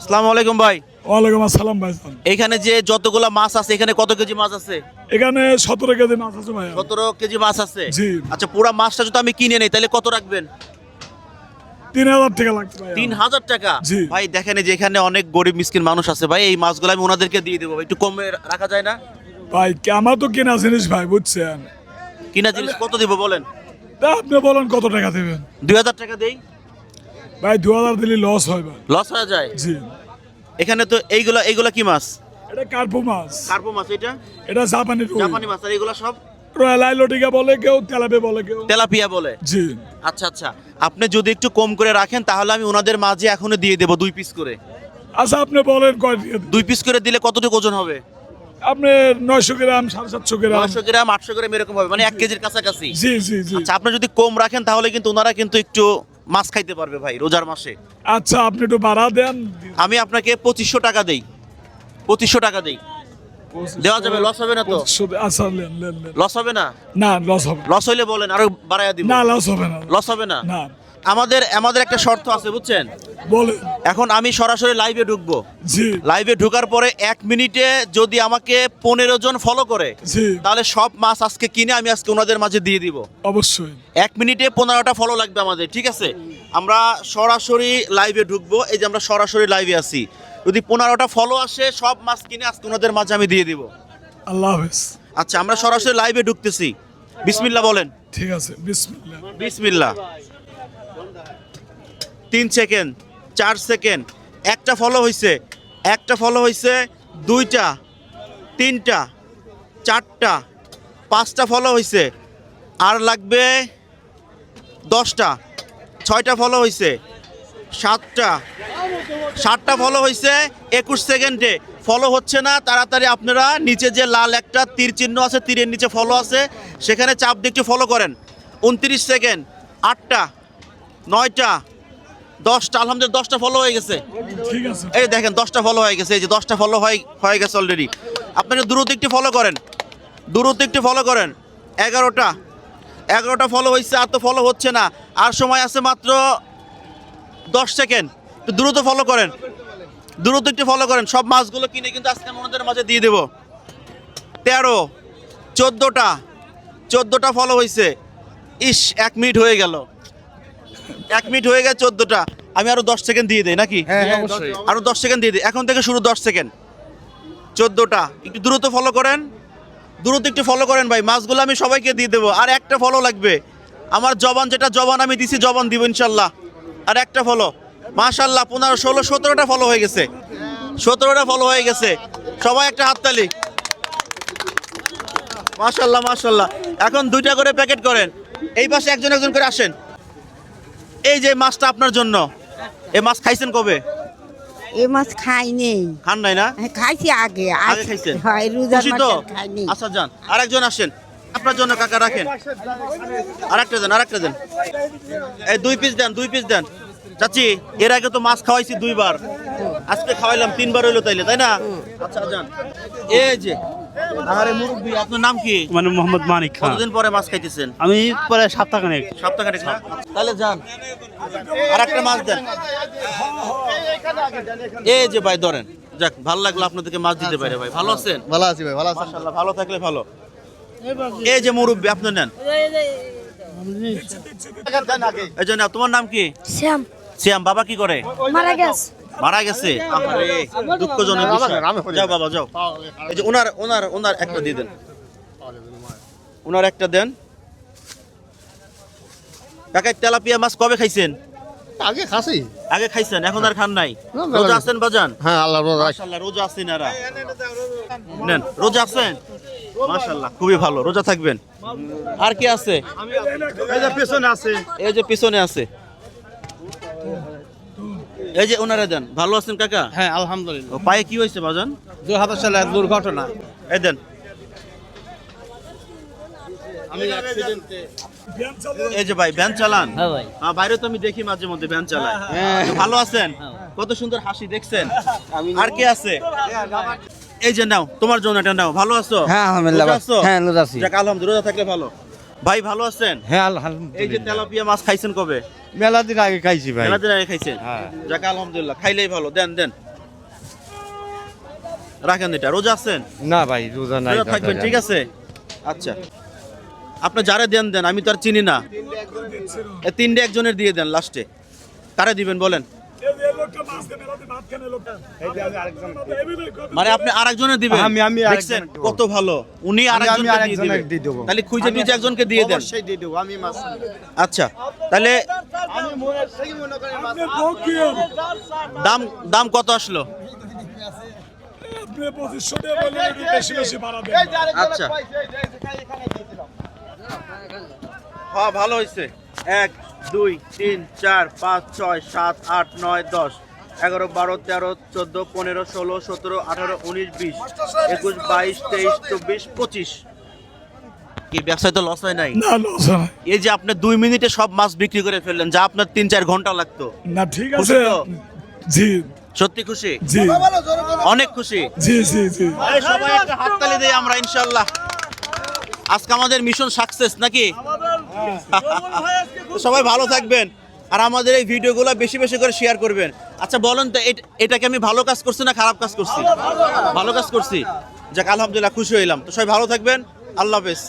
আসসালামু আলাইকুম ভাই। ওয়ালাইকুম আসসালাম ভাইজান। এখানে যে যতগুলা মাছ আছে, এখানে কত কেজি মাছ আছে? এখানে 17 কেজি মাছ আছে ভাই। 17 কেজি মাছ আছে। জি। আচ্ছা, পুরো মাছটা যদি আমি কিনে নেই তাহলে কত রাখবেন? 3000 টাকা লাগবে ভাই। 3000 টাকা? জি। ভাই দেখেন এই যে এখানে অনেক গরিব মিসকিন মানুষ আছে ভাই, এই মাছগুলো আমি ওনাদেরকে দিয়ে দেবো, একটু কমে রাখা যায় না? ভাই আমার তো কেনা জিনিস ভাই, বুঝছেন? কিনা জিনিস কত দিব বলেন? তা আপনি বলেন কত টাকা দেবেন? 2000 টাকা দেই। ভাই 2000 দিলে লস হয় ভাই। লস হয়ে যায়? জি। এখানে তো এইগুলা কি মাছ? এটা কার্পু মাছ। কার্পো মাছ। এটা এটা জাপানি রুই। জাপানি মাছ। আর এগুলা সব রয়্যাল লটিকা বলে কেউ, তেলাপে বলে কেউ। তেলাপিয়া বলে। জি। আচ্ছা আচ্ছা, আপনি যদি একটু কম করে রাখেন তাহলে আমি ওনাদের মাঝে এখনো দিয়ে দেবো 2 পিস করে। আচ্ছা আপনি বলেন কয় টাকা দিবেন? 2 পিস করে দিলে কতটুকু ওজন হবে? আপনি 900 গ্রাম 750 গ্রাম। 900 গ্রাম 800 গ্রাম এরকম হবে, মানে 1 কেজির কাছাকাছি। জি জি জি। আচ্ছা, আপনি যদি কম রাখেন তাহলে কিন্তু ওনারা কিন্তু একটু মাছ খাইতে পারবে ভাই রোজার মাসে। আচ্ছা আপনি একটু বাড়া দেন। আমি আপনাকে 2500 টাকা দেই। 2500 টাকা দেই। দেওয়া যাবে? লস হবে না তো? 2500 আচ্ছা লেন লেন লেন। লস হবে না? না লস হবে না। লস হইলে বলেন, আরো বাড়াইয়া দিব। না লস হবে না। লস হবে না? না আমাদের একটা শর্ত আছে বুঝছেন। বলেন। এখন আমি সরাসরি লাইভে ঢুকবো। জি লাইভে ঢোকার পরে 1 মিনিটে যদি আমাকে 15 জন ফলো করে জি তাহলে সব মাছ আজকে কিনে আমি আজকে ওনাদের মাঝে দিয়ে দিব। অবশ্যই। 1 মিনিটে 15টা ফলো লাগবে আমাদের, ঠিক আছে? আমরা সরাসরি লাইভে ঢুকবো, এই যে আমরা সরাসরি লাইভে আছি। যদি 15টা ফলো আসে সব মাছ কিনে আজকে ওনাদের মাঝে আমি দিয়ে দিব। আল্লাহ হাফেজ। আচ্ছা, আমরা সরাসরি লাইভে ঢুকতেছি। বিসমিল্লাহ বলেন। ঠিক আছে বিসমিল্লাহ। বিসমিল্লাহ। 3 সেকেন্ড, 4 সেকেন্ড, একটা ফলো হইছে, একটা ফলো হইছে, 2টা, 3টা, 4টা, 5টা ফলো হইছে, আর লাগবে 10টা, 6টা ফলো হইছে, 7টা ফলো হইছে 21 সেকেন্ডে। ফলো হচ্ছে না, তাড়াতাড়ি আপনারা নিচে যে লাল একটা তীর চিহ্ন আছে, তীরের নিচে ফলো আছে, সেখানে চাপ দিয়ে একটু ফলো করেন। 29 সেকেন্ড, 8টা, 9টা, 10টা, আলহামদুলিল্লাহ 10টা ফলো হয়ে গেছে। ঠিক আছে। এই দেখেন 10টা ফলো হয়ে গেছে, এই যে 10টা ফলো হয়ে গেছে অলরেডি। আপনারা দ্রুত একটু ফলো করেন, দ্রুত একটু ফলো করেন। 11টা ফলো হয়েছে, আর তো ফলো হচ্ছে না, আর সময় আছে মাত্র 10 সেকেন্ড। একটু দ্রুত ফলো করেন, দ্রুত একটু ফলো করেন। সব মাছগুলো কিনে কিন্তু আজকে আমি ওনাদের মাঝে দিয়ে দেবো। 13, 14টা ফলো হয়েছে। ইস, 1 মিনিট হয়ে গেল, 1 মিনিট হয়ে গেছে। 14টা, আমি আরো 10 সেকেন্ড দিয়ে দেই নাকি? আরো 10 সেকেন্ড দিয়ে দিই, এখন থেকে শুরু 10 সেকেন্ড। 14টা, একটু দ্রুত ফলো করেন, দ্রুত একটু ফলো করেন ভাই। মাছগুলো আমি সবাইকে দিয়ে দেবো, আর একটা ফলো লাগবে। আমার জবান যেটা জবান আমি দিছি, জবান দিব ইনশাল্লাহ। আর একটা ফলো, মাশাল্লাহ 15, 16, 17টা ফলো হয়ে গেছে। 17টা ফলো হয়ে গেছে। সবাই একটা হাততালি। মাশাল্লাহ মাশাল্লাহ। এখন 2টা করে প্যাকেট করেন। এই পাশে একজন একজন করে আসেন। এই যে মাছটা আপনার জন্য। এই মাছ খাইছেন কবে? এই মাছ খাই নেই। খান নাই না? খাইছি আগে আগে খাইছেন? হয় রোজার খুশি তো? মাসে খাইনি। আচ্ছা যান, আরেকজন আসেন। আপনার জন্য কাকা রাখেন। আরেকটা দেন, আরেকটা দেন। এই 2 পিস দেন, 2 পিস দেন। চাচি, এর আগে তো মাছ খাওয়াইছি 2 বার, আজকে খাওয়াইলাম 3 বার হইলো তাইলে, তাই না? আচ্ছা যান। এই যে আরে মুরব্বি, আপনার নাম কি? মানে মোহাম্মদ মানিক খান। কতদিন পরে মাছ খাইতেছেন? আমি প্রায় সপ্তাহখানেক। সপ্তাহখানেক না? তাহলে যান, আরেকটা মাছ দেন। এই যে ভাই ধরেন। যাক, ভালো লাগলো আপনাদেরকে মাছ দিতে পারে ভাই। ভালো আছেন? ভালো আছি ভাই, ভালো আছি। মাশাআল্লাহ, ভালো থাকলে ভালো। এই যে মুরব্বি, আপনি নেন। এই জন্য তোমার নাম কি? শ্যাম শ্যাম। বাবা কি করে? মারা গেছে। মারা গেছে? আরে দুঃখজনক বিষয়। যাও বাবা যাও। এই যে ওনার একটা দিয়ে দেন, ওনার একটা দেন। কাকা, তেলাপিয়া মাছ কবে খাইছেন? আগে খাসি। আগে খাইছেন, এখন আর খান নাই? না, মেলা রোজা দিন। আছেন বাজান? হ্যাঁ আল্লাহ রোজা। মাশাআল্লাহ, রোজা আছেন এরা। নেন, রোজা আছেন? মাশাআল্লাহ, খুবই ভালো, রোজা থাকবেন। আর কি আছে? এই যে পেছনে আছে। এই যে পিছনে আছে। এই যে ওনারা দেন। ভালো আছেন কাকা? হ্যাঁ আলহামদুলিল্লাহ। ও, পায়ে কি হয়েছে বাজান? 2000 সালে এক দুর্ঘটনা। এই দেন। আমি অ্যাক্সিডেন্টে। এই যে ভাই, ভ্যান চালান? হ্যাঁ ভাই। বাইরে তো আমি দেখি মাঝে মধ্যে ভ্যান চালায়। তো ভালো আছেন? কত সুন্দর হাসি দেখছেন। আর কে আছে? এই যে নাও, তোমার জন্য এটা নাও। ভালো আছো? হ্যাঁ আলহামদুলিল্লাহ। রোজা আছো? হ্যাঁ রোজা আছি। যাক আলহামদুলিল্লাহ, রোজা থাকলে ভালো। ভাই ভালো আছেন? হ্যাঁ এই যে আলহামদুলিল্লাহ। তেলাপিয়া মাছ খাইছেন কবে? মেলা দিন আগে খাইছি ভাই। মেলা দিন আগে খাইছেন? হ্যাঁ। যাক আলহামদুলিল্লাহ, খাইলেই ভালো। দেন দেন। রাখেন এটা। রোজা আছেন? না ভাই রোজা নাই রোজা থাকবেন, ঠিক আছে। আচ্ছা, আপনি যারা দেন দেন, আমি তো আর চিনি না। এ তিনটে একজনের দিয়ে দেন লাস্টে। কারে দিবেন বলেন? মানে আপনি আরেকজনের দিবেন? আমি দেখছেন কত ভালো, উনি আরেকজনকে দিয়ে দিবেন। দিয়ে দেবো। তাহলে খুঁজে টুজে একজনকে দিয়ে দেন। অবশ্যই দিয়ে দেবো আমি মাছ। আচ্ছা, তাহলে আমি মনে থেকে মনে করি মাছ। দাম দাম কত আসলো? আপনি 2500 টাকা বললেন, একটু বেশি বেশি বাড়া দেন। আচ্ছা, হ্যাঁ ভালো হয়েছে। 1 2 3 4 5 6 7 8 9 10 11 12 13 14 15 16 17 18 19 20 21 22 23 24 25। কি ব্যবসায় তো লস হয় নাই? না লস হয় এই যে আপনি 2 মিনিটে সব মাছ বিক্রি করে ফেললেন, যা আপনার 3-4 ঘন্টা লাগতো। না, ঠিক খুশি আছে। তো? জি সত্যি খুশি? জি অনেক খুশি। জি জি জি। এই সবাই একটা হাততালি দেই আমরা ইনশাআল্লাহ। আজকে আমাদের মিশন সাকসেস নাকি? তো সবাই ভালো থাকবেন আর আমাদের এই ভিডিওগুলো বেশি বেশি করে শেয়ার করবেন। আচ্ছা বলেন তো, এটাকে আমি ভালো কাজ করছি না খারাপ কাজ করছি? ভালো কাজ করছি। যাক আলহামদুলিল্লাহ, খুশি হইলাম। তো সবাই ভালো থাকবেন, আল্লাহ হাফেজ।